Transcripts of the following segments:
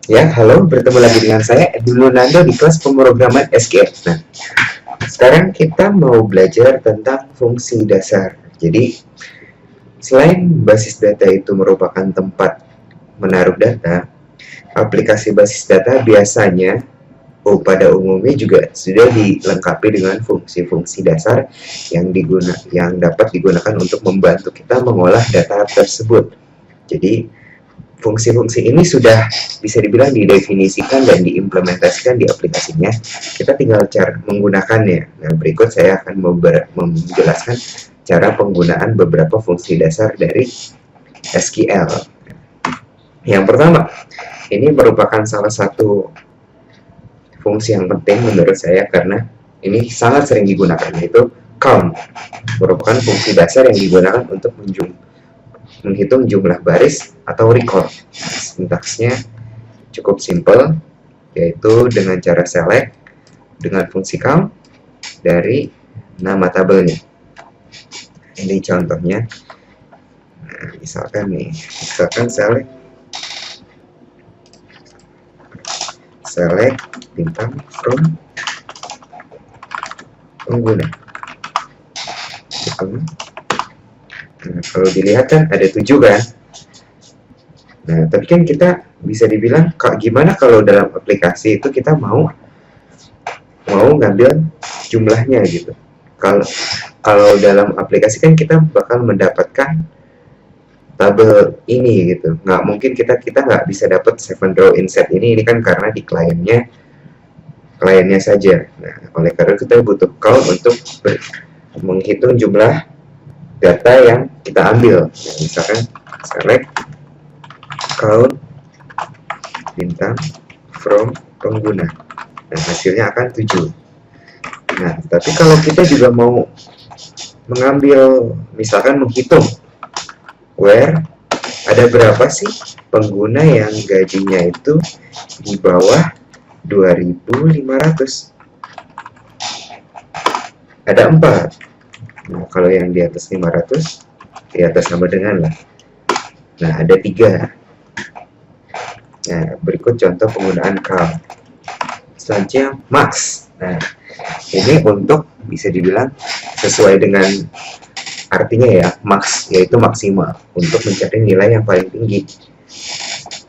Ya, halo, bertemu lagi dengan saya Edwin Nando di kelas pemrograman SQL. Nah, sekarang kita mau belajar tentang fungsi dasar. Jadi, selain basis data itu merupakan tempat menaruh data, aplikasi basis data biasanya, pada umumnya juga sudah dilengkapi dengan fungsi-fungsi dasar yang dapat digunakan untuk membantu kita mengolah data tersebut. Jadi, fungsi-fungsi ini sudah bisa dibilang didefinisikan dan diimplementasikan di aplikasinya. Kita tinggal cara menggunakannya. Nah, berikut saya akan menjelaskan cara penggunaan beberapa fungsi dasar dari SQL. Yang pertama, ini merupakan salah satu fungsi yang penting menurut saya karena ini sangat sering digunakan, yaitu count. Merupakan fungsi dasar yang digunakan untuk menghitung jumlah baris atau record. Sintaksnya cukup simple, yaitu dengan cara select dengan fungsi count dari nama tabelnya. Ini contohnya. Nah, misalkan select bintang from pengguna. Nah, kalau dilihat kan ada 7 kan. Nah, tapi kan kita bisa dibilang gimana kalau dalam aplikasi itu kita mau ngambil jumlahnya gitu. Kalau kalau dalam aplikasi kan kita bakal mendapatkan tabel ini gitu. Nggak mungkin kita nggak bisa dapat 7 row insert ini kan karena di kliennya saja. Nah, oleh karena itu kita butuh count untuk menghitung jumlah data yang kita ambil. Nah, misalkan select count bintang from pengguna. Nah, hasilnya akan 7. Nah, tapi kalau kita juga mau mengambil, misalkan menghitung where ada berapa sih pengguna yang gajinya itu di bawah 2.500. Ada 4. Nah, kalau yang di atas 500, di atas sama dengan lah. Nah, ada 3. Nah, berikut contoh penggunaan count. Selanjutnya max. Nah, ini untuk bisa dibilang sesuai dengan artinya ya, max yaitu maksimal untuk mencari nilai yang paling tinggi.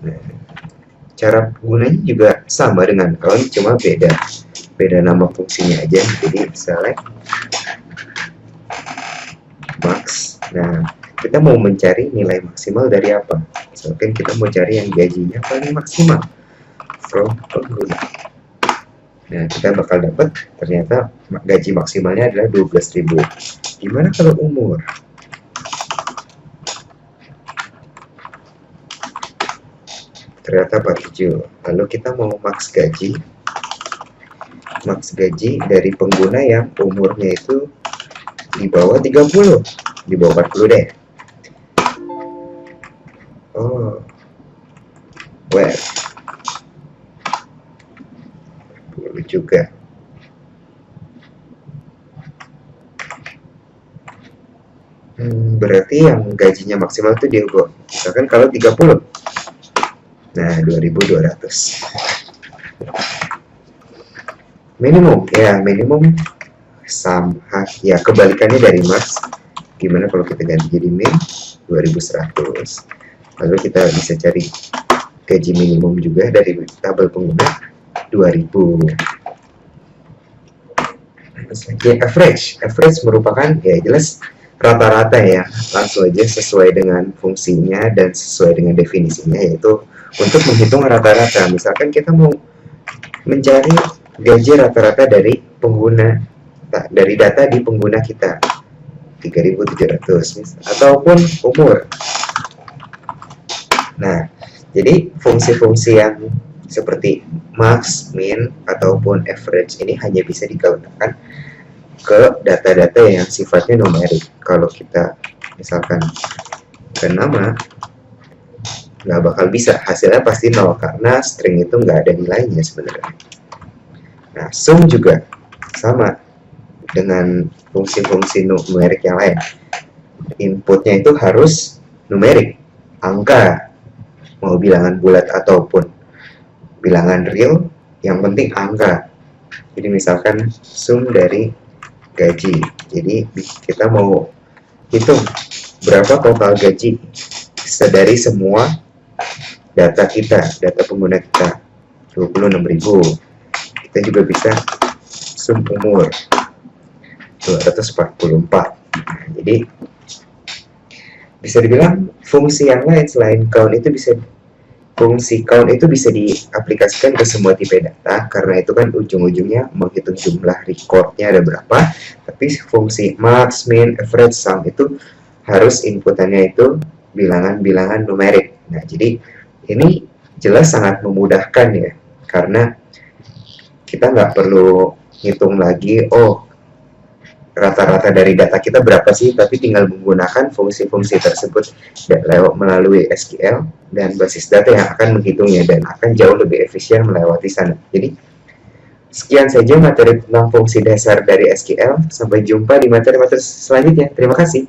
Nah, cara penggunanya juga sama dengan count, cuma beda nama fungsinya aja. Jadi select max. Nah, kita mau mencari nilai maksimal dari apa? Misalkan kita mau cari yang gajinya paling maksimal from pengguna. Nah, kita bakal dapat ternyata gaji maksimalnya adalah 12.000. Gimana kalau umur? Ternyata 47. Lalu kita mau max gaji dari pengguna yang umurnya itu di bawah 30, di bawah 40 deh. Oh, well, juga. Berarti yang gajinya maksimal itu dia misalkan kalau 30. Nah, 2.200. Minimum, ya minimum sama ya kebalikannya dari max. Gimana kalau kita ganti jadi min 2.100. Lalu kita bisa cari gaji minimum juga dari tabel pengguna 2.000. Selanjutnya average merupakan ya jelas rata-rata ya, langsung aja sesuai dengan fungsinya dan sesuai dengan definisinya, yaitu untuk menghitung rata-rata. Misalkan kita mau mencari gaji rata-rata dari pengguna, dari data di pengguna kita 3.700 ataupun umur. Nah, jadi fungsi-fungsi yang seperti max, min, ataupun average ini hanya bisa digunakan ke data-data yang sifatnya numerik. Kalau kita misalkan ke nama, nggak bakal bisa, hasilnya pasti 0 karena string itu nggak ada nilainya sebenarnya. Nah, sum juga sama dengan fungsi-fungsi numerik yang lain. Inputnya itu harus numerik, angka, mau bilangan bulat ataupun bilangan real, yang penting angka. Jadi misalkan sum dari gaji. Jadi kita mau hitung berapa total gaji dari semua data kita, data pengguna kita 26.000. Kita juga bisa sum umur 244. Nah, jadi bisa dibilang fungsi yang lain selain count itu bisa diaplikasikan ke semua tipe data, karena itu kan ujung-ujungnya menghitung jumlah recordnya ada berapa. Tapi fungsi max, min, average, sum itu harus inputannya itu bilangan-bilangan numerik. Nah, jadi ini jelas sangat memudahkan ya, karena kita nggak perlu hitung lagi, oh rata-rata dari data kita berapa sih, tapi tinggal menggunakan fungsi-fungsi tersebut melalui SQL dan basis data yang akan menghitungnya, dan akan jauh lebih efisien melewati sana. Jadi sekian saja materi tentang fungsi dasar dari SQL. Sampai jumpa di materi-materi selanjutnya. Terima kasih.